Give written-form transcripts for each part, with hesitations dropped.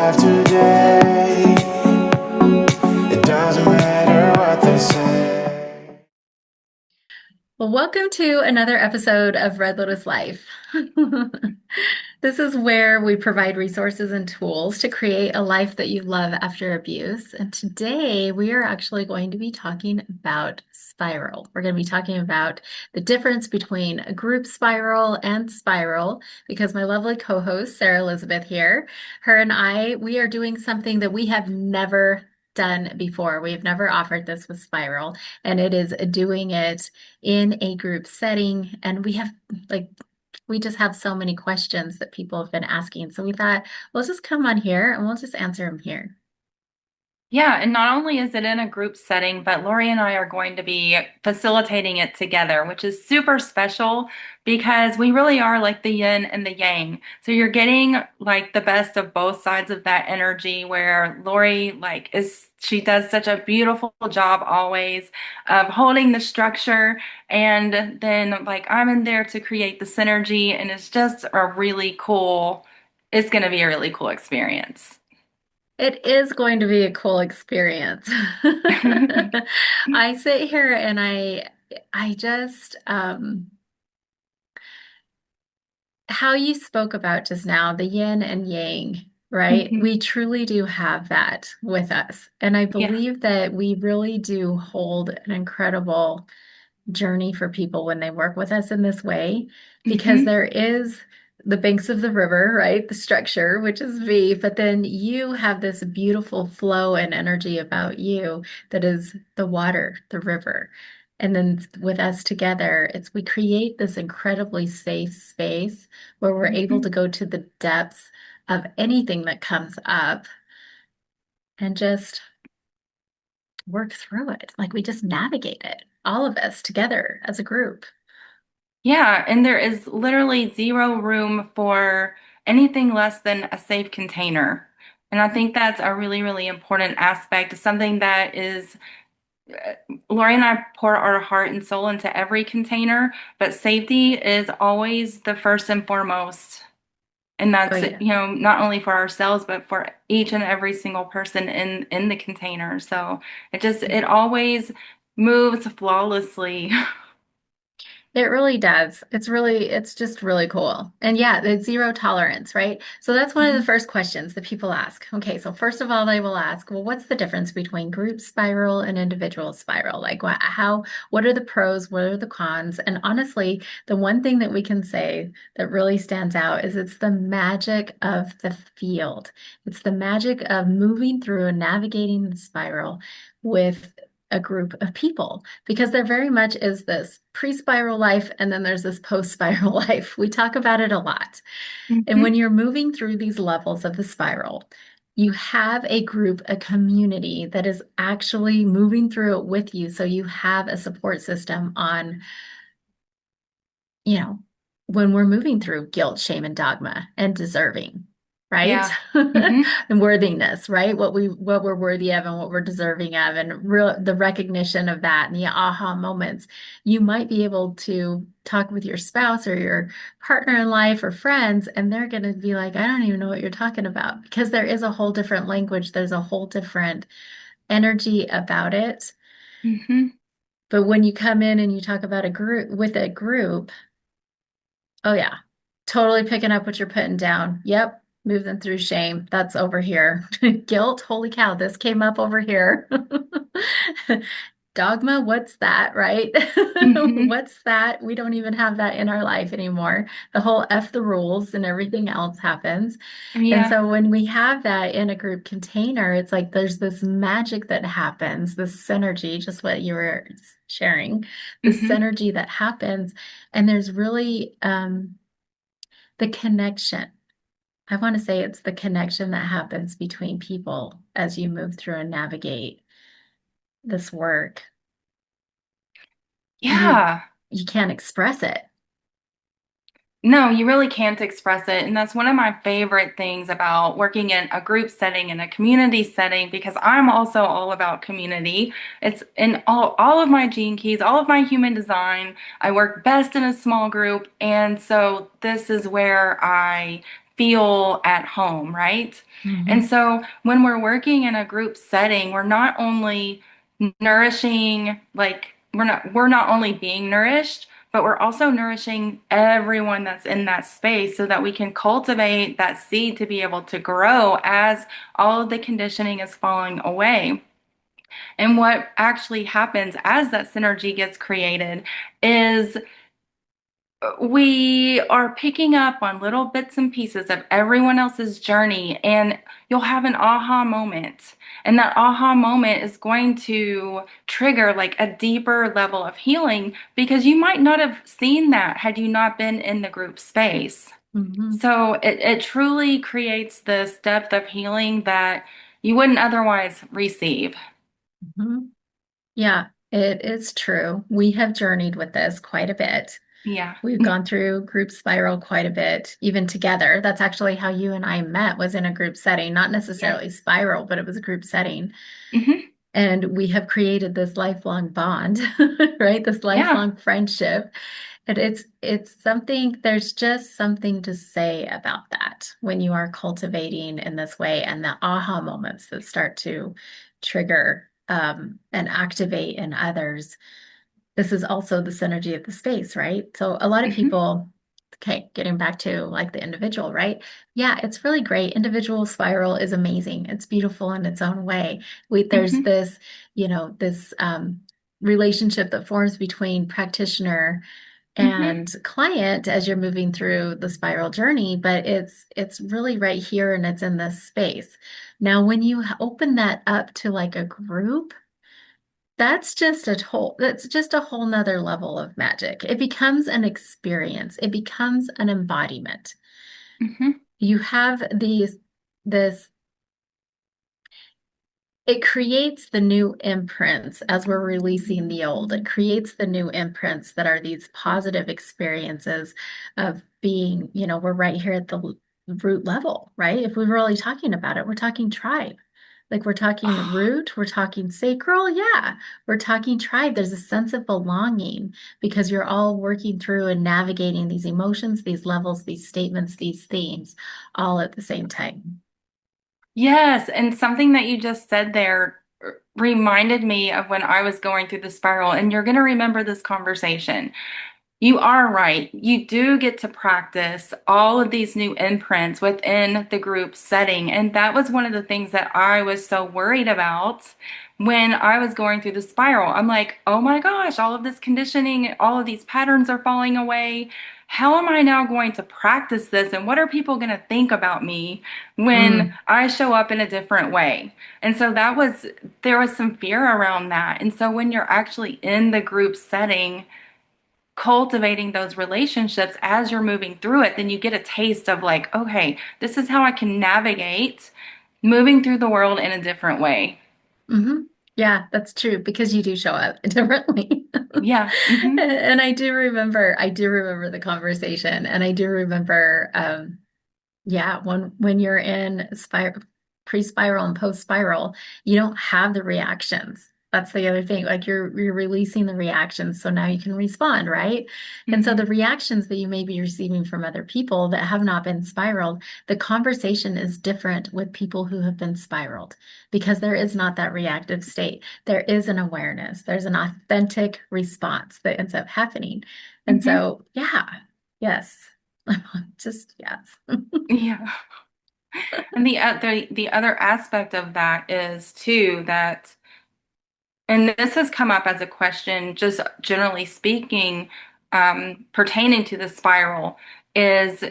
life today. It doesn't matter what they say. Well, welcome to another episode of Red Lotus Life. This is where we provide resources and tools to create a life that you love after abuse. And today we are actually going to be talking about spiral. We're going to be talking about the difference between a group spiral and spiral because my lovely co-host, Sara Elizabeth here, her and I, we are doing something that we have never done before. We have never offered this with spiral, and it is doing it in a group setting. And like, we just have so many questions that people have been asking. So we thought, let's just come on here and we'll just answer them here. Yeah, and not only is it in a group setting, but Lori and I are going to be facilitating it together, which is super special because we really are like the yin and the yang. So you're getting like the best of both sides of that energy where Lori she does such a beautiful job always of holding the structure, and then like I'm in there to create the synergy, and it's going to be a really cool experience. It is going to be a cool experience. I sit here and I just, how you spoke about just now, the yin and yang, right? Mhm. We truly do have that with us. And I Yeah. believe that we really do hold an incredible journey for people when they work with us in this way, because hmm there is the banks of the river, right? The structure, which is V, but then you have this beautiful flow and energy about you that is the water, the river. And then with us together, we create this incredibly safe space where we're able hmm to go to the depths of anything that comes up and just work through it. Like we just navigate it, all of us together as a group. Yeah, and there is literally zero room for anything less than a safe container. And I think that's a really, really important aspect, something that is, Lori and I pour our heart and soul into every container, but safety is always the first and foremost. And Oh, that's, yeah. not only for ourselves, but for each and every single person in the container. So it always moves flawlessly. It really does. It's just really cool. And yeah, the zero tolerance, right? So that's one of the first questions that people ask. Okay, so first of all, they will ask, well, what's the difference between group spiral and individual spiral? Like, what are the pros? What are the cons? And honestly, the one thing that we can say that really stands out is it's the magic of the field. It's the magic of moving through and navigating the spiral with a group of people, because there very much is this pre-spiral life and then there's this post-spiral life. We talk about it a lot. And hmm when you're moving through these levels of the spiral, you have a group, a community that is actually moving through it with you. So you have a support system on, you know, when we're moving through guilt, shame, and dogma and deserving, right? Yeah. hmm And worthiness, right? What we're worthy of and what we're deserving of, and the recognition of that and the aha moments. You might be able to talk with your spouse or your partner in life or friends, and they're going to be like, I don't even know what you're talking about, because there is a whole different language, there's a whole different energy about it. hmm But when you come in and you talk about a group, oh yeah, totally picking up what you're putting down. Yep, move them through shame. That's over here. Guilt, holy cow, this came up over here. Dogma, what's that, right? hmm What's that? We don't even have that in our life anymore. The whole F the rules and everything else happens. And Yeah. so when we have that in a group container, it's like there's this magic that happens, this synergy, just what you were sharing, this hmm synergy that happens. And there's really the connection. I want to say it's the connection that happens between people as you move through and navigate this work. You Yeah. you can't express it. No, you really can't express it. And that's one of my favorite things about working in a group setting, in a community setting, because I'm also all about community. It's in all of my gene keys, all of my human design. I work best in a small group. And so this is where I feel at home, right? And Hmm. so when we're working in a group setting, we're not only nourishing, like we're not only being nourished, but we're also nourishing everyone that's in that space so that we can cultivate that seed to be able to grow as all of the conditioning is falling away. And what actually happens as that synergy gets created is we are picking up on little bits and pieces of everyone else's journey, and you'll have an aha moment. And that aha moment is going to trigger like a deeper level of healing because you might not have seen that had you not been in the group space. Hmm. So it truly creates this depth of healing that you wouldn't otherwise receive. Hmm. Yeah, it is true. We have journeyed with this quite a bit. Yeah. We've gone through group spiral quite a bit, even together. That's actually how you and I met, was in a group setting, not Yes. necessarily spiral, but it was a group setting. Hmm. And we have created this lifelong bond, right? This Yeah. lifelong friendship. And it's something, there's just something to say about that when you are cultivating in this way, and the aha moments that start to trigger and activate in others. This is also the synergy of the space, right? So a lot of Hmm. people, okay, getting back to like the individual, right? Yeah, it's really great. Individual spiral is amazing. It's beautiful in its own way. There's Hmm. this, this relationship that forms between practitioner Hmm. and client as you're moving through the spiral journey, but it's really right here and it's in this space. Now, when you open that up to like a group, that's just a whole nother level of magic. It becomes an experience. It becomes an embodiment. Hmm. You have this, it creates the new imprints as we're releasing the old. It creates the new imprints that are these positive experiences of being, we're right here at the root level, right? If we're really talking about it, we're talking tribe. Like we're talking root, we're talking sacral. Yeah, we're talking tribe. There's a sense of belonging because you're all working through and navigating these emotions, these levels, these statements, these themes all at the same time. Yes, and something that you just said there reminded me of when I was going through the spiral, and you're going to remember this conversation. You are right. You do get to practice all of these new imprints within the group setting. And that was one of the things that I was so worried about when I was going through the spiral. I'm like, oh my gosh, all of this conditioning, all of these patterns are falling away. How am I now going to practice this? And what are people going to think about me when Mm, I show up in a different way? And so there was some fear around that. And so when you're actually in the group setting, cultivating those relationships as you're moving through it, then you get a taste of like, okay, this is how I can navigate moving through the world in a different way. hmm. Yeah, that's true because you do show up differently. Yeah. Hmm. And I do remember the conversation, and I do remember yeah, when you're in pre-spiral and post-spiral, you don't have the reactions. That's the other thing. Like you're releasing the reactions, so now you can respond, right? And so the Hmm. reactions that you may be receiving from other people that have not been spiraled, the conversation is different with people who have been spiraled because there is not that reactive state. There is an awareness. There's an authentic response that ends up happening. And Hmm. so, yeah, yes. Just yes. Yeah. And the other aspect of that is too that, and this has come up as a question, just generally speaking, pertaining to the spiral, is,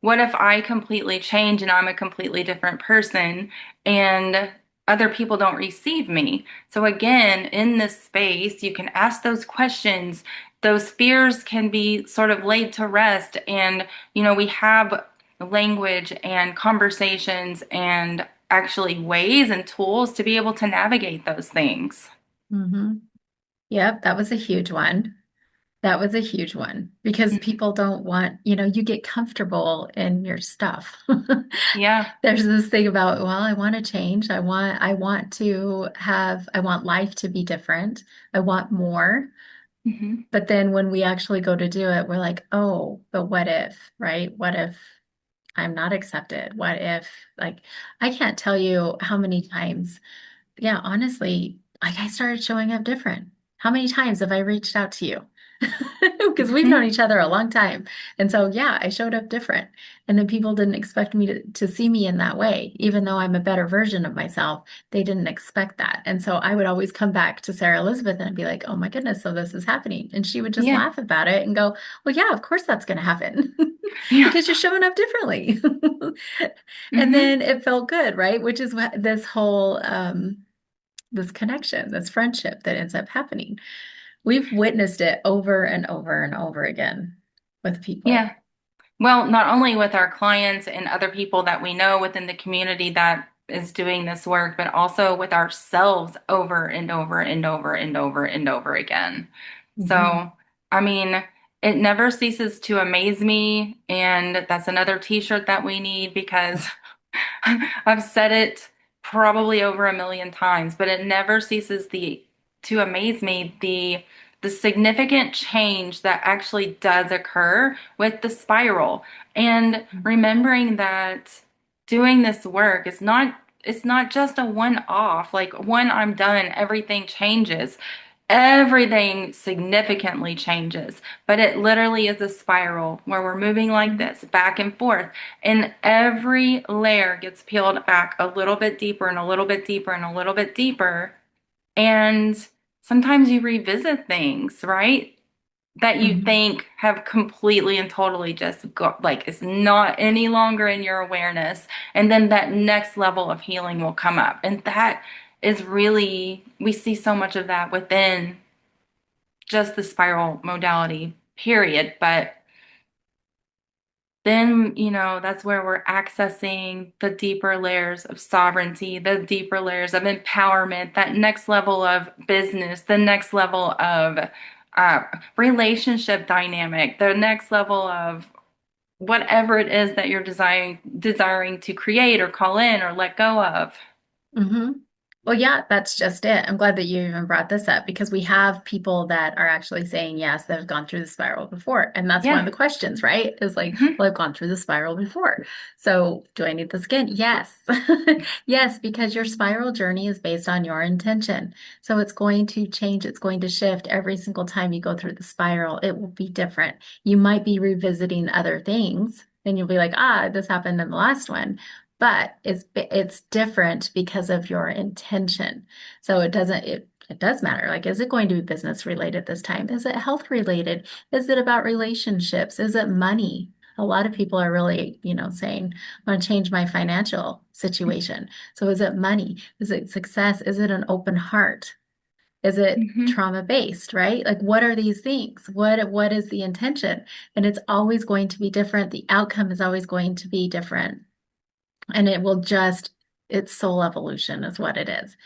what if I completely change and I'm a completely different person and other people don't receive me? So again, in this space, you can ask those questions. Those fears can be sort of laid to rest. And, we have language and conversations and actually ways and tools to be able to navigate those things. Hmm. Yep, that was a huge one. That was a huge one because Mhm. people don't want, you get comfortable in your stuff. Yeah. There's this thing about, well, I want to change. I want life to be different. I want more. Hmm. But then when we actually go to do it, we're like, oh, but what if, right? What if? I'm not accepted? What if, like, I can't tell you how many times, yeah, honestly, like I started showing up different. How many times have I reached out to you? Because we've known Mhm. each other a long time. And so, yeah, I showed up different. And then people didn't expect me to see me in that way. Even though I'm a better version of myself, they didn't expect that. And so I would always come back to Sarah Elizabeth and be like, oh my goodness, so this is happening. And she would just Yeah. laugh about it and go, well, yeah, of course that's going to happen Yeah. because you're showing up differently. And Hmm. then it felt good, right? Which is what this whole, this connection, this friendship that ends up happening. We've witnessed it over and over and over again with people. Yeah. Well, not only with our clients and other people that we know within the community that is doing this work, but also with ourselves over and over and over and over and over again. Hmm. So, I mean, it never ceases to amaze me. And that's another t-shirt that we need because I've said it probably over a million times, but it never ceases to amaze me the significant change that actually does occur with the spiral. And remembering that doing this work is not it's not just a one-off, like when I'm done, everything changes. Everything significantly changes, but it literally is a spiral where we're moving like this back and forth, and every layer gets peeled back a little bit deeper and a little bit deeper and a little bit deeper. And sometimes you revisit things, right? That you Hmm. think have completely and totally just got like it's not any longer in your awareness. And then that next level of healing will come up. And that is really, we see so much of that within just the spiral modality, period. But then, that's where we're accessing the deeper layers of sovereignty, the deeper layers of empowerment, that next level of business, the next level of uh, relationship dynamic, the next level of whatever it is that you're desiring to create or call in or let go of. Hmm. Well, yeah, that's just it. I'm glad that you even brought this up because we have people that are actually saying yes, that have gone through the spiral before. And that's one of Yeah. the questions, right? Is like, Hmm. well, I've gone through the spiral before. So do I need this again? Yes. Yes, because your spiral journey is based on your intention. So it's going to change, it's going to shift every single time you go through the spiral. It will be different. You might be revisiting other things and you'll be like, ah, this happened in the last one, but it's different because of your intention. So it does matter. Like, is it going to be business related this time? Is it health related? Is it about relationships? Is it money? A lot of people are really, saying, I want to change my financial situation. So is it money? Is it success? Is it an open heart? Is it Hmm. trauma based, right? Like what are these things? What is the intention? And it's always going to be different. The outcome is always going to be different, and it will just, it's soul evolution is what it is.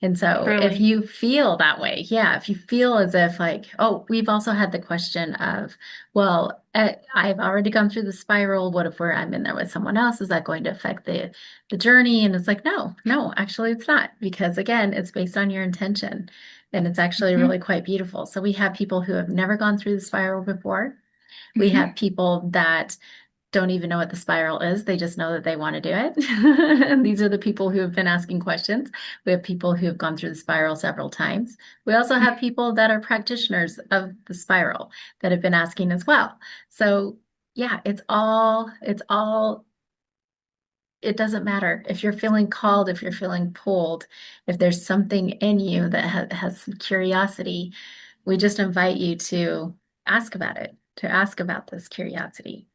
And so if Truly. you feel that way, yeah, if you feel as if like, oh, we've also had the question of, well, I've already gone through the spiral. What if I'm in there with someone else? Is that going to affect the journey? And it's like, no, no, actually it's not, because again, it's based on your intention. And it's actually Hmm. really quite beautiful. So we have people who have never gone through the spiral before. We have Hmm. people that don't even know what the spiral is. They just know that they want to do it. And these are the people who have been asking questions. We have people who have gone through the spiral several times. We also have people that are practitioners of the spiral that have been asking as well. So yeah, it doesn't matter if you're feeling called, if you're feeling pulled, if there's something in you that has some curiosity, we just invite you to ask about it, to ask about this curiosity.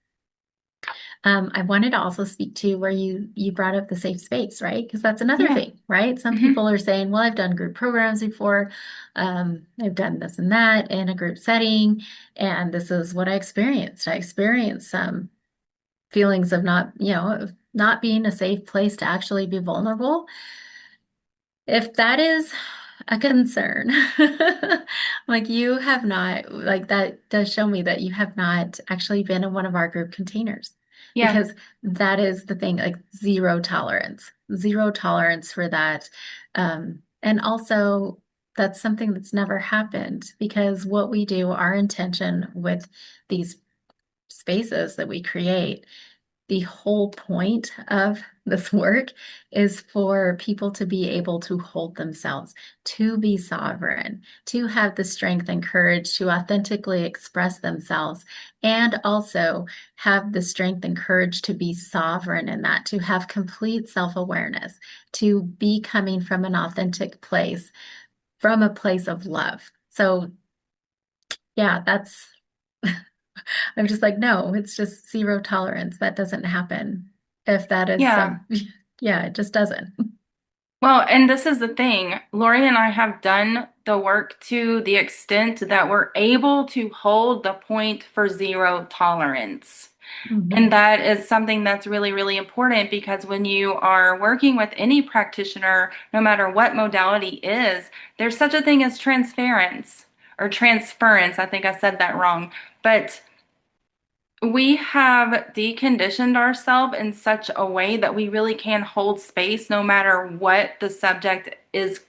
I wanted to also speak to where you brought up the safe space, right? Because that's another Yeah. thing, right? Some Hmm. people are saying, "Well, I've done group programs before. I've done this and that in a group setting, and this is what I experienced. I experienced some feelings of not, of not being a safe place to actually be vulnerable." If that is a concern, like you have not, like that does show me that you have not actually been in one of our group containers, Yeah. because that is the thing, like zero tolerance for that. And also, that's something that's never happened because what we do, our intention with these spaces that we create the whole point of this work is for people to be able to hold themselves, to be sovereign, to have the strength and courage to authentically express themselves, and also have the strength and courage to be sovereign in that, to have complete self-awareness, to be coming from an authentic place, from a place of love. So, yeah, that's I'm just like, no, it's just zero tolerance. That doesn't happen. If that is Yeah. some, yeah, it just doesn't. Well, and this is the thing. Lori and I have done the work to the extent that we're able to hold the point for zero tolerance. And Mhm. that is something that's really, really important because when you are working with any practitioner, no matter what modality is, there's such a thing as transference or transference. I think I said that wrong. But we have deconditioned ourselves in such a way that we really can hold space no matter what the subject is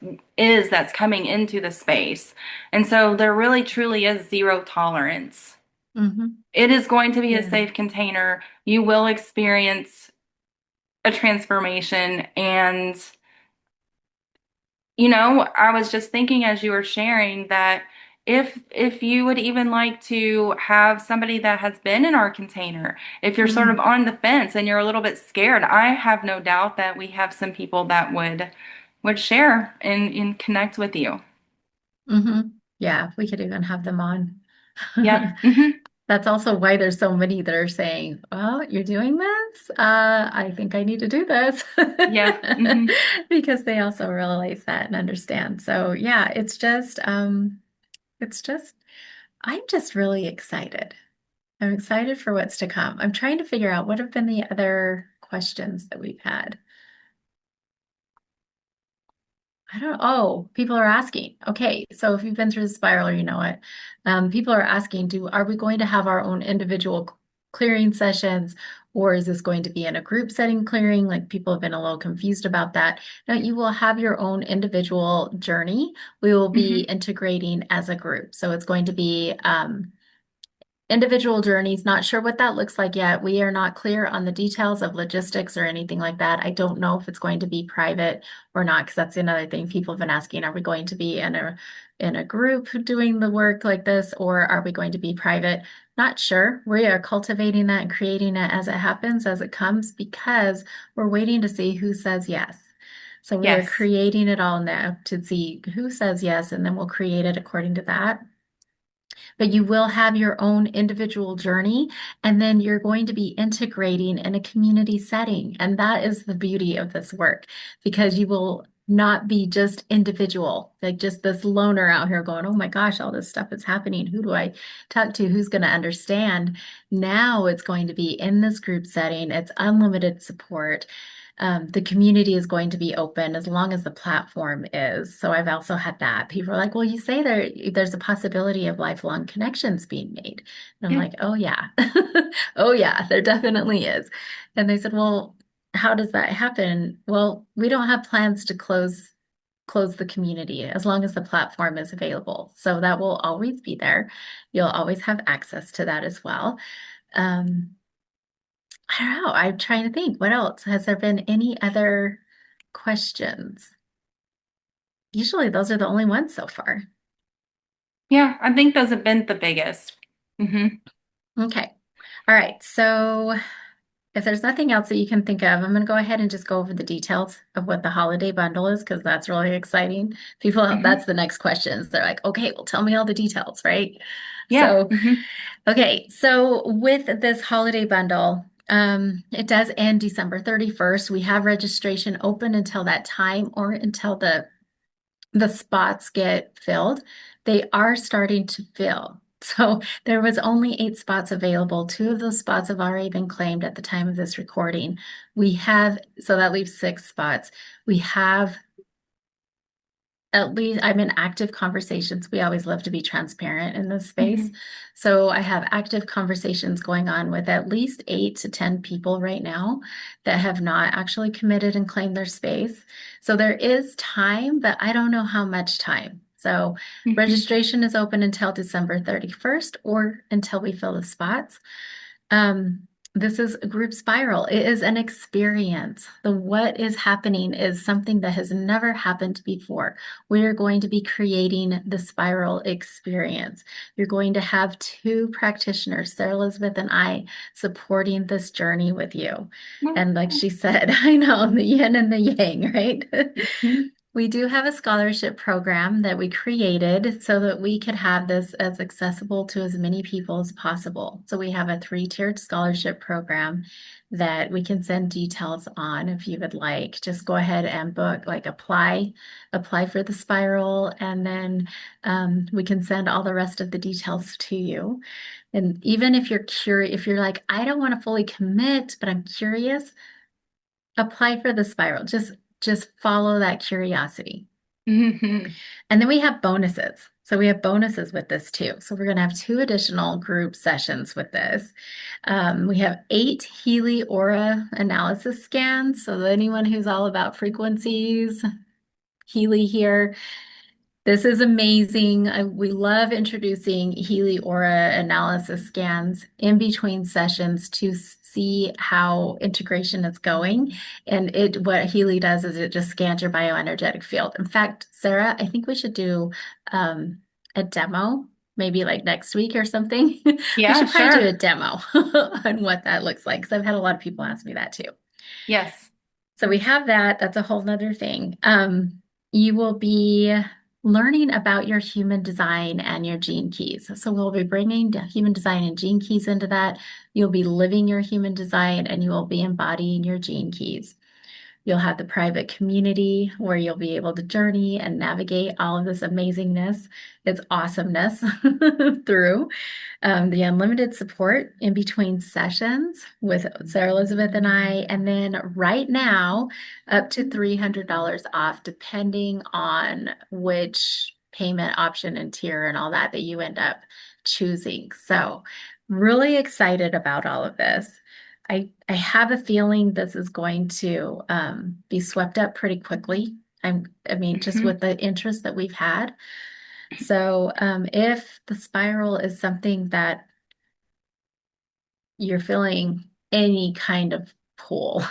that's coming into the space. And so there really truly is zero tolerance. Mhm. It is going to be a Yeah. safe container. You will experience a transformation. And, I was just thinking as you were sharing that if you would even like to have somebody that has been in our container, if you're sort of Mm. on the fence and you're a little bit scared, I have no doubt that we have some people that would share and connect with you. Mhm. Yeah, we could even have them on. Yep. Hmm. That's also why there's so many that are saying, "Oh, you're doing this? I think I need to do this." Yeah. Hmm. Because they also realize that and understand. So yeah, it's just, I'm just really excited. I'm excited for what's to come. I'm trying to figure out what have been the other questions that we've had. I don't, oh, people are asking. Okay, so if you've been through the spiral, you know it. People are asking, are we going to have our own individual clearing sessions, or is this going to be in a group setting clearing? Like people have been a little confused about that. Now you will have your own individual journey. We will be Hmm. integrating as a group. So it's going to be individual journeys, not sure what that looks like yet. We are not clear on the details of logistics or anything like that. I don't know if it's going to be private or not, because that's another thing people have been asking. Are we going to be in a group doing the work like this, or are we going to be private? Not sure. We are cultivating that and creating it as it happens, as it comes, because we're waiting to see who says yes. So we are Yes. creating it all now to see who says yes, and then we'll create it according to that. But you will have your own individual journey, and then you're going to be integrating in a community setting. And that is the beauty of this work, because you will not be just individual, like just this loner out here going, oh my gosh, all this stuff is happening. Who do I talk to? Who's going to understand? Now it's going to be in this group setting, it's unlimited support. The community is going to be open as long as the platform is. So I've also had that. People are like, well, you say there's a possibility of lifelong connections being made. And I'm Yeah. like, oh yeah. Oh yeah, there definitely is. And they said, well, how does that happen? Well, we don't have plans to close the community as long as the platform is available. So that will always be there. You'll always have access to that as well. Um, I don't know. I'm trying to think. What else? Has there been any other questions? Usually those are the only ones so far. Yeah. I think those have been the biggest. Hmm. Okay. All right. So if there's nothing else that you can think of, I'm going to go ahead and just go over the details of what the holiday bundle is, because that's really exciting. People, that's Hmm. the next questions. They're like, okay, well, tell me all the details, right? Yeah. So, Hmm. okay. So with this holiday bundle, it does end December 31st. We have registration open until that time, or until the spots get filled. They are starting to fill. So there was only 8 spots available. 2 of those spots have already been claimed at the time of this recording. So that leaves 6 spots. We have at least, I'm in active conversations. We always love to be transparent in this space. Hmm. So I have active conversations going on with at least 8 to 10 people right now that have not actually committed and claimed their space. So there is time, but I don't know how much time. So Hmm. registration is open until December 31st, or until we fill the spots. Um, This is a group spiral. It is an experience. The what is happening is something that has never happened before. We are going to be creating the spiral experience. You're going to have two practitioners, Sarah Elizabeth and I, supporting this journey with you. And like she said, I know the yin and the yang, right? Mhm. We do have a scholarship program that we created so that we could have this as accessible to as many people as possible. So we have a three-tiered scholarship program that we can send details on if you would like. Just go ahead and book, like apply for the spiral, and then we can send all the rest of the details to you. And even if you're curious, if you're like, I don't want to fully commit, but I'm curious, apply for the spiral. Just follow that curiosity. Mhm. And then we have bonuses. So we have bonuses with this too. So we're going to have two additional group sessions with this. We have 8 Healy aura analysis scans. So anyone who's all about frequencies, Healy here. This is amazing. We love introducing Healy aura analysis scans in between sessions to see how integration is going. And what Healy does is it just scans your bioenergetic field. In fact, Sarah, I think we should do a demo, maybe like next week or something. We Yeah, should probably do a sure. demo on what that looks like, because I've had a lot of people ask me that too. Yes. So we have that. That's a whole nother thing. You will be learning about your human design and your gene keys. So we'll be bringing the human design and gene keys into that. You'll be living your human design and you will be embodying your gene keys. You'll have the private community where you'll be able to journey and navigate all of this amazingness, its awesomeness through the unlimited support in between sessions with Sarah Elizabeth and I. And then right now, up to $300 off, depending on which payment option and tier and all that you end up choosing. So, really excited about all of this. I have a feeling this is going to be swept up pretty quickly. I mean, just Mhm. with the interest that we've had. So, if the spiral is something that you're feeling any kind of pull,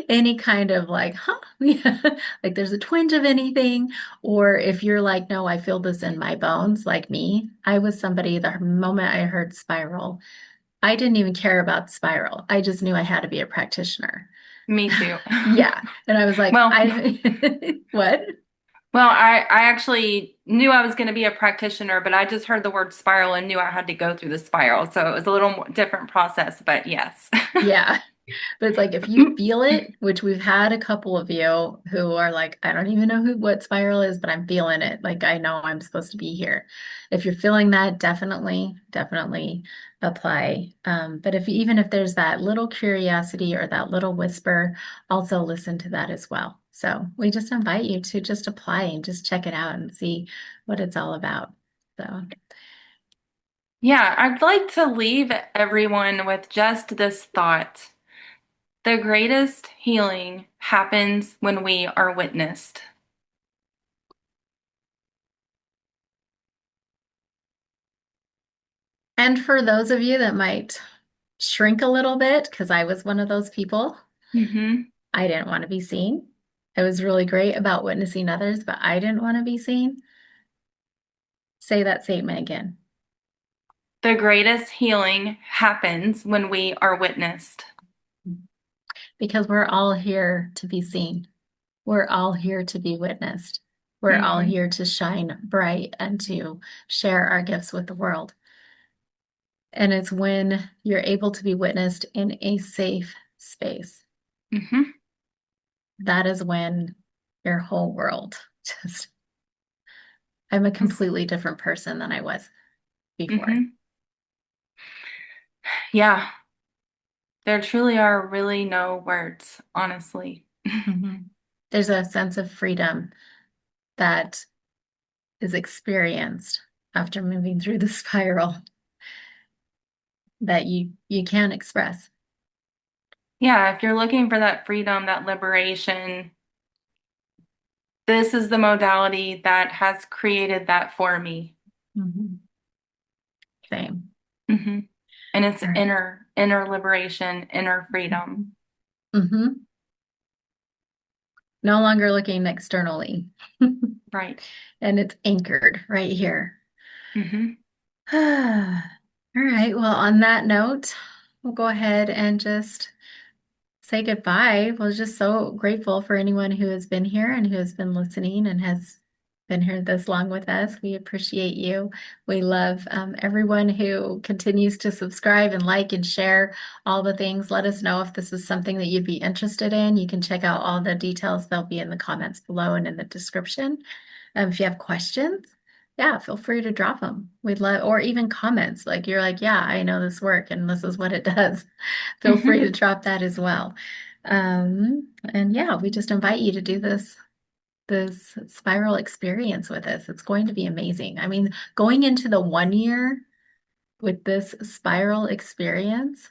any kind of like, huh, yeah, like there's a twinge of anything, or if you're like, no, I feel this in my bones, like me, I was somebody the moment I heard spiral, I didn't even care about spiral. I just knew I had to be a practitioner. Me too. Yeah. And I was like, Well, what? I actually knew I was going to be a practitioner, but I just heard the word spiral and knew I had to go through the spiral. So it was a little more different process, but yes. Yeah. But it's like if you feel it, which we've had a couple of you who are like, I don't even know what spiral is, but I'm feeling it. Like I know I'm supposed to be here. If you're feeling that, definitely apply. But even if there's that little curiosity or that little whisper, also listen to that as well. So we just invite you to just apply and just check it out and see what it's all about. So Yeah, I'd like to leave everyone with just this thought. The greatest healing happens when we are witnessed. and for those of you that might shrink a little bit, because I was one of those people, Hmm. I didn't want to be seen. It was really great about witnessing others, but I didn't want to be seen. Say that statement again. The greatest healing happens when we are witnessed. Because we're all here to be seen. We're all here to be witnessed. We're all Hmm. here to shine bright and to share our gifts with the world. And it's when you're able to be witnessed in a safe space. Hmm. That is when your whole world just, I'm a completely different person than I was before. Hmm. Yeah, there truly are really no words, honestly. Mhm. There's a sense of freedom that is experienced after moving through the spiral that you can't express. Yeah, if you're looking for that freedom, that liberation, this is the modality that has created that for me. Mhm. Same. Hmm. And it's All right. inner liberation, inner freedom. Mm-hmm. No longer looking externally. Right. And it's anchored right here. Mm-hmm. All right. Well, on that note, we'll go ahead and just say goodbye. We're just so grateful for anyone who has been here and who has been listening and has been here this long with us. We appreciate you. We love everyone who continues to subscribe and like and share all the things. Let us know if this is something that you'd be interested in. You can check out all the details. They'll be in the comments below and in the description. If you have questions, yeah, feel free to drop them. We'd love, or even comments like you're like, yeah, I know this work and this is what it does. Feel free to drop that as well. And yeah, we just invite you to do this spiral experience with us. It's going to be amazing. I mean, going into the 1 year with this spiral experience.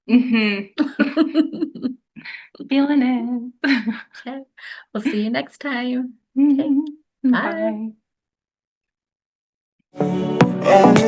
Mm-hmm. Feeling it. Okay. We'll see you next time. Okay. Mhm. Bye. Bye. And